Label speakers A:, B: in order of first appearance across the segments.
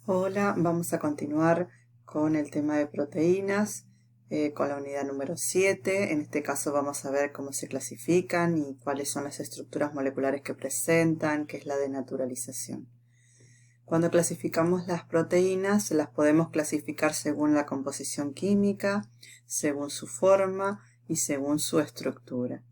A: Hola, vamos a continuar con el tema de proteínas, con la unidad número 7. En este caso vamos a ver cómo se clasifican y cuáles son las estructuras moleculares que presentan, qué es la denaturalización. Cuando clasificamos las proteínas, las podemos clasificar según la composición química, según su forma y según su estructura.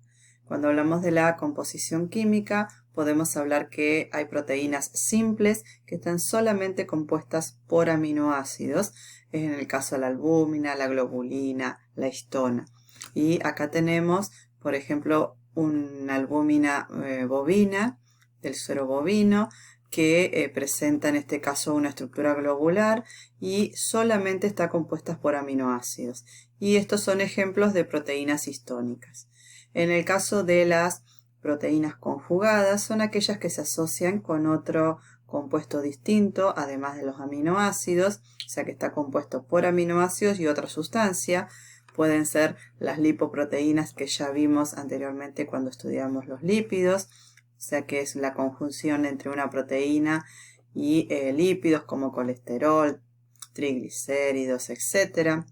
A: Cuando hablamos de la composición química, podemos hablar que hay proteínas simples que están solamente compuestas por aminoácidos. Es en el caso de la albúmina, la globulina, la histona. Y acá tenemos, por ejemplo, una albúmina bovina, del suero bovino, que presenta en este caso una estructura globular y solamente está compuesta por aminoácidos. Y estos son ejemplos de proteínas histónicas. En el caso de las proteínas conjugadas, son aquellas que se asocian con otro compuesto distinto, además de los aminoácidos, o sea que está compuesto por aminoácidos y otra sustancia. Pueden ser las lipoproteínas que ya vimos anteriormente cuando estudiamos los lípidos, o sea que es la conjunción entre una proteína y lípidos como colesterol, triglicéridos, etc.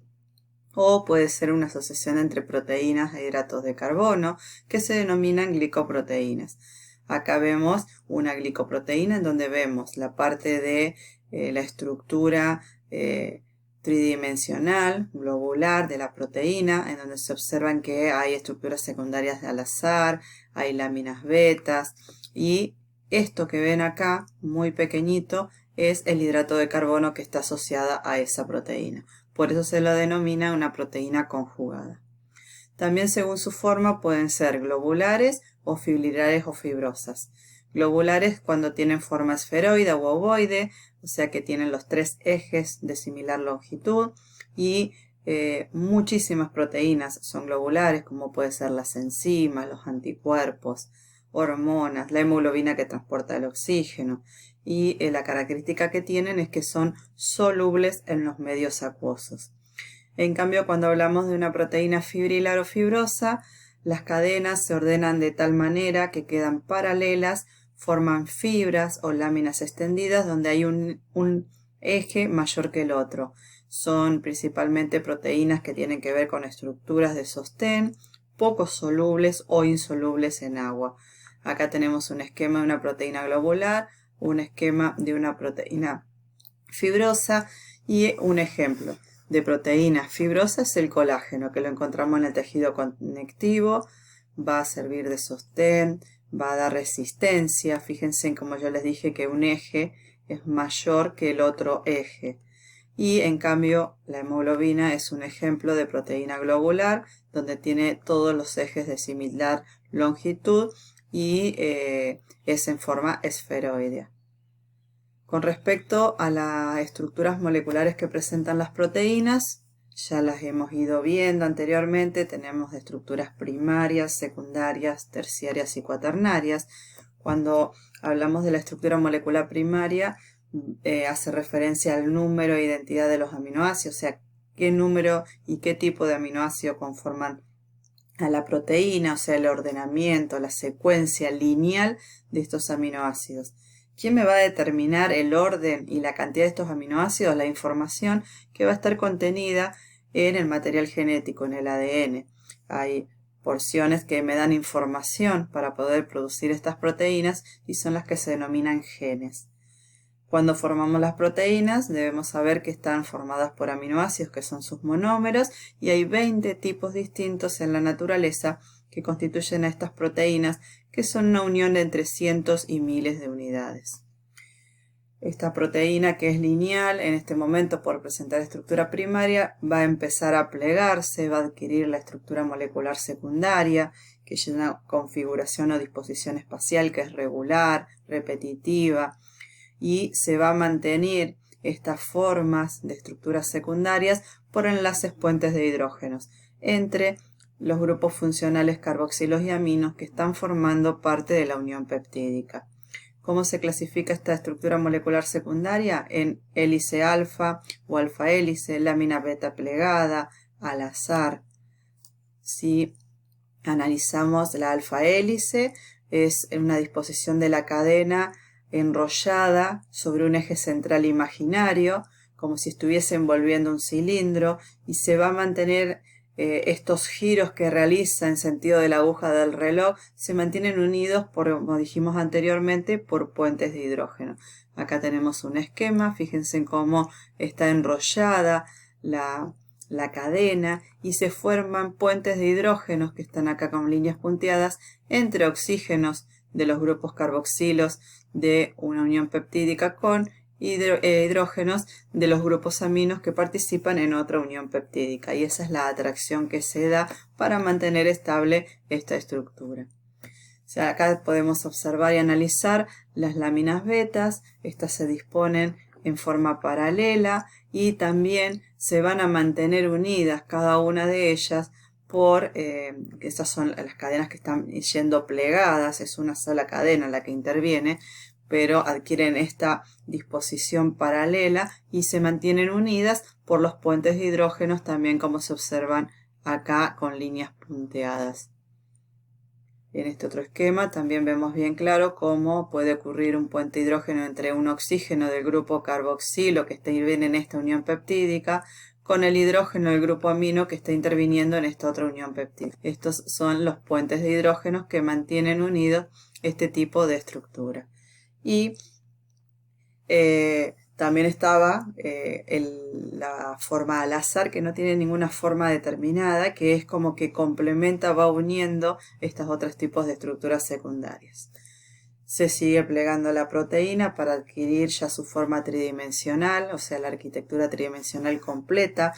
A: O puede ser una asociación entre proteínas e hidratos de carbono, que se denominan glicoproteínas. Acá vemos una glicoproteína en donde vemos la parte de la estructura tridimensional, globular de la proteína, en donde se observan que hay estructuras secundarias al azar, hay láminas betas, y esto que ven acá, muy pequeñito, es el hidrato de carbono que está asociada a esa proteína. Por eso se lo denomina una proteína conjugada. También según su forma pueden ser globulares o fibrilares o fibrosas. Globulares cuando tienen forma esferoide o ovoide, o sea que tienen los tres ejes de similar longitud, y muchísimas proteínas son globulares, como puede ser las enzimas, los anticuerpos, hormonas, la hemoglobina que transporta el oxígeno, y la característica que tienen es que son solubles en los medios acuosos. En cambio, cuando hablamos de una proteína fibrilar o fibrosa, las cadenas se ordenan de tal manera que quedan paralelas, forman fibras o láminas extendidas donde hay un eje mayor que el otro. Son principalmente proteínas que tienen que ver con estructuras de sostén, poco solubles o insolubles en agua. Acá tenemos un esquema de una proteína globular, un esquema de una proteína fibrosa y un ejemplo de proteína fibrosa es el colágeno, que lo encontramos en el tejido conectivo, va a servir de sostén, va a dar resistencia. Fíjense en como yo les dije que un eje es mayor que el otro eje. Y en cambio la hemoglobina es un ejemplo de proteína globular donde tiene todos los ejes de similar longitud y es en forma esferoidea. Con respecto a las estructuras moleculares que presentan las proteínas, ya las hemos ido viendo anteriormente, tenemos estructuras primarias, secundarias, terciarias y cuaternarias. Cuando hablamos de la estructura molecular primaria, hace referencia al número e identidad de los aminoácidos, o sea, qué número y qué tipo de aminoácido conforman a la proteína, o sea, el ordenamiento, la secuencia lineal de estos aminoácidos. ¿Quién me va a determinar el orden y la cantidad de estos aminoácidos? La información que va a estar contenida en el material genético, en el ADN. Hay porciones que me dan información para poder producir estas proteínas y son las que se denominan genes. Cuando formamos las proteínas debemos saber que están formadas por aminoácidos que son sus monómeros y hay 20 tipos distintos en la naturaleza que constituyen a estas proteínas que son una unión de entre cientos y miles de unidades. Esta proteína que es lineal en este momento por presentar estructura primaria va a empezar a plegarse, va a adquirir la estructura molecular secundaria que es una configuración o disposición espacial que es regular, repetitiva, y se va a mantener estas formas de estructuras secundarias por enlaces puentes de hidrógenos entre los grupos funcionales carboxilos y aminos que están formando parte de la unión peptídica. ¿Cómo se clasifica esta estructura molecular secundaria? En hélice alfa o alfa hélice, lámina beta plegada, al azar. Si analizamos la alfa hélice, es una disposición de la cadena enrollada sobre un eje central imaginario, como si estuviese envolviendo un cilindro, y se va a mantener estos giros que realiza en sentido de la aguja del reloj, se mantienen unidos, como dijimos anteriormente, por puentes de hidrógeno. Acá tenemos un esquema, fíjense en cómo está enrollada la cadena y se forman puentes de hidrógenos que están acá con líneas punteadas entre oxígenos de los grupos carboxilos de una unión peptídica con hidrógenos de los grupos aminos que participan en otra unión peptídica, y esa es la atracción que se da para mantener estable esta estructura. O sea, acá podemos observar y analizar las láminas betas. Estas se disponen en forma paralela y también se van a mantener unidas cada una de ellas por, estas son las cadenas que están yendo plegadas, es una sola cadena la que interviene, pero adquieren esta disposición paralela y se mantienen unidas por los puentes de hidrógenos, también como se observan acá con líneas punteadas. En este otro esquema también vemos bien claro cómo puede ocurrir un puente de hidrógeno entre un oxígeno del grupo carboxilo que interviene en esta unión peptídica con el hidrógeno del grupo amino que está interviniendo en esta otra unión peptídica. Estos son los puentes de hidrógenos que mantienen unidos este tipo de estructura. Y también estaba la forma al azar, que no tiene ninguna forma determinada, que es como que complementa, va uniendo estos otros tipos de estructuras secundarias. Se sigue plegando la proteína para adquirir ya su forma tridimensional, o sea, la arquitectura tridimensional completa.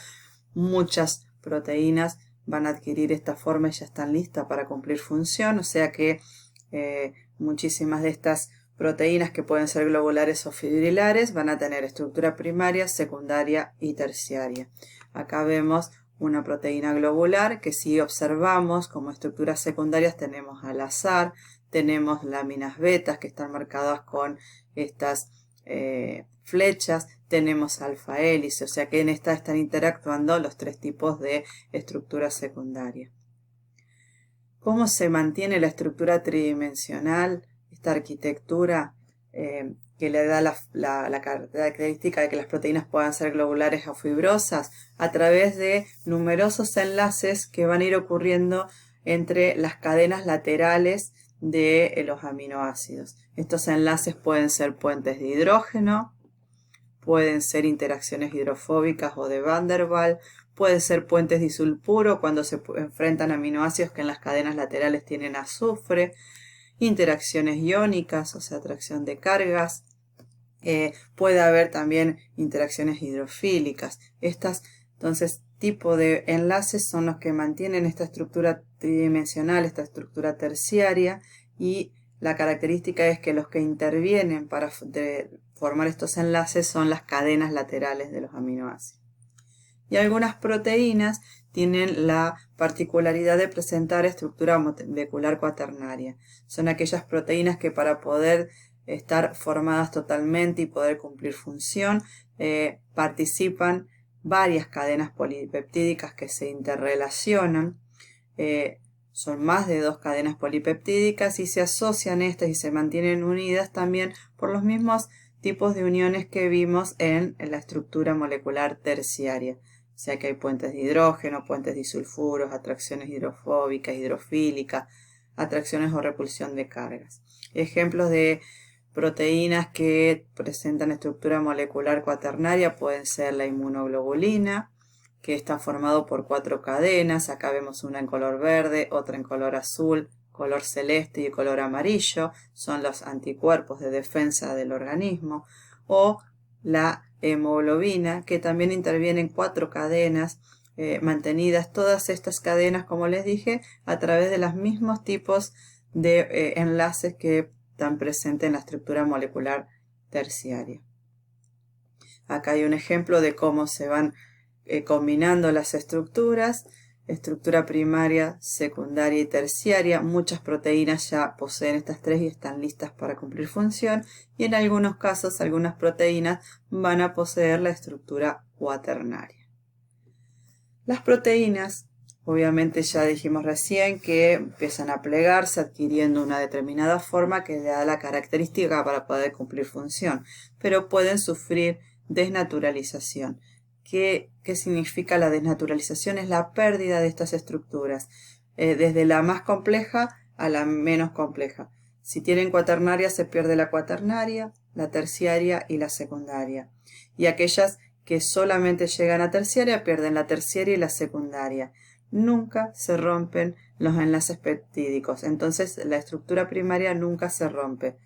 A: Muchas proteínas van a adquirir esta forma y ya están listas para cumplir función, o sea que muchísimas de estas proteínas, que pueden ser globulares o fibrilares, van a tener estructura primaria, secundaria y terciaria. Acá vemos una proteína globular que, si observamos como estructuras secundarias, tenemos al azar, tenemos láminas betas que están marcadas con estas flechas, tenemos alfa hélice, o sea que en esta están interactuando los tres tipos de estructura secundaria. ¿Cómo se mantiene la estructura tridimensional? Esta arquitectura que le da la característica de que las proteínas puedan ser globulares o fibrosas, a través de numerosos enlaces que van a ir ocurriendo entre las cadenas laterales de los aminoácidos. Estos enlaces pueden ser puentes de hidrógeno, pueden ser interacciones hidrofóbicas o de Van der Waals, pueden ser puentes disulfuro cuando se enfrentan aminoácidos que en las cadenas laterales tienen azufre, interacciones iónicas, o sea, atracción de cargas. Puede haber también interacciones hidrofílicas. Entonces, tipo de enlaces son los que mantienen esta estructura tridimensional, esta estructura terciaria, y la característica es que los que intervienen para formar estos enlaces son las cadenas laterales de los aminoácidos. Y algunas proteínas tienen la particularidad de presentar estructura molecular cuaternaria. Son aquellas proteínas que, para poder estar formadas totalmente y poder cumplir función, participan varias cadenas polipeptídicas que se interrelacionan. Son más de 2 cadenas polipeptídicas y se asocian estas y se mantienen unidas también por los mismos tipos de uniones que vimos en la estructura molecular terciaria. O sea que hay puentes de hidrógeno, puentes disulfuros, atracciones hidrofóbicas, hidrofílicas, atracciones o repulsión de cargas. Ejemplos de proteínas que presentan estructura molecular cuaternaria pueden ser la inmunoglobulina, que está formado por 4 cadenas. Acá vemos una en color verde, otra en color azul, color celeste y color amarillo. Son los anticuerpos de defensa del organismo. O la hemoglobina, que también interviene en 4 cadenas mantenidas, todas estas cadenas, como les dije, a través de los mismos tipos de enlaces que están presentes en la estructura molecular terciaria. Acá hay un ejemplo de cómo se van combinando las estructuras, estructura primaria, secundaria y terciaria. Muchas proteínas ya poseen estas 3 y están listas para cumplir función, y en algunos casos algunas proteínas van a poseer la estructura cuaternaria. Las proteínas Obviamente ya dijimos recién que empiezan a plegarse adquiriendo una determinada forma que le da la característica para poder cumplir función, pero pueden sufrir desnaturalización. ¿Qué significa la desnaturalización? Es la pérdida de estas estructuras, desde la más compleja a la menos compleja. Si tienen cuaternaria se pierde la cuaternaria, la terciaria y la secundaria. Y aquellas que solamente llegan a terciaria pierden la terciaria y la secundaria. Nunca se rompen los enlaces peptídicos, entonces la estructura primaria nunca se rompe.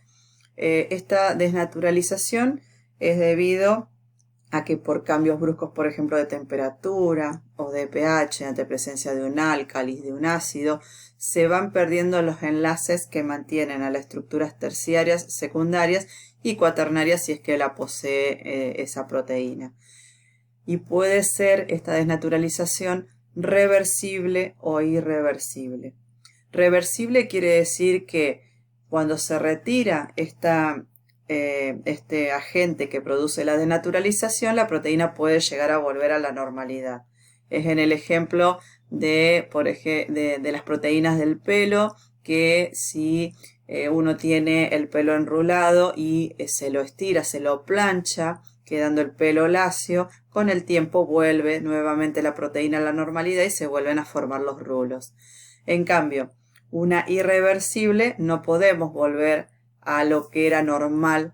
A: Esta desnaturalización es debido a que por cambios bruscos, por ejemplo, de temperatura o de pH, ante presencia de un álcali, de un ácido, se van perdiendo los enlaces que mantienen a las estructuras terciarias, secundarias y cuaternarias si es que la posee esa proteína. Y puede ser esta desnaturalización reversible o irreversible. Reversible quiere decir que cuando se retira este agente que produce la desnaturalización, la proteína puede llegar a volver a la normalidad. Es en el ejemplo de las proteínas del pelo, que si uno tiene el pelo enrulado y se lo estira, se lo plancha, quedando el pelo lacio, con el tiempo vuelve nuevamente la proteína a la normalidad y se vuelven a formar los rulos. En cambio, una irreversible no podemos volver a lo que era normal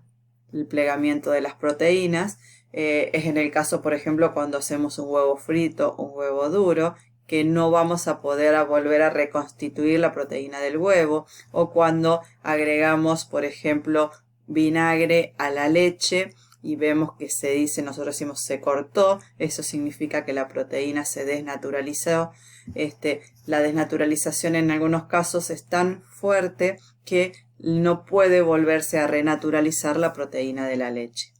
A: el plegamiento de las proteínas. Es en el caso, por ejemplo, cuando hacemos un huevo frito o un huevo duro, que no vamos a poder volver a reconstituir la proteína del huevo, o cuando agregamos, por ejemplo, vinagre a la leche y vemos que nosotros decimos se cortó, eso significa que la proteína se desnaturalizó. La desnaturalización en algunos casos es tan fuerte que no puede volverse a renaturalizar la proteína de la leche.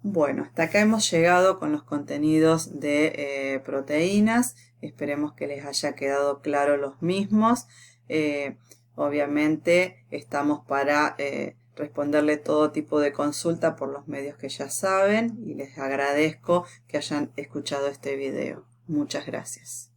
A: Bueno, hasta acá hemos llegado con los contenidos de proteínas. Esperemos que les haya quedado claro los mismos. Obviamente estamos para responderle todo tipo de consulta por los medios que ya saben y les agradezco que hayan escuchado este video. Muchas gracias.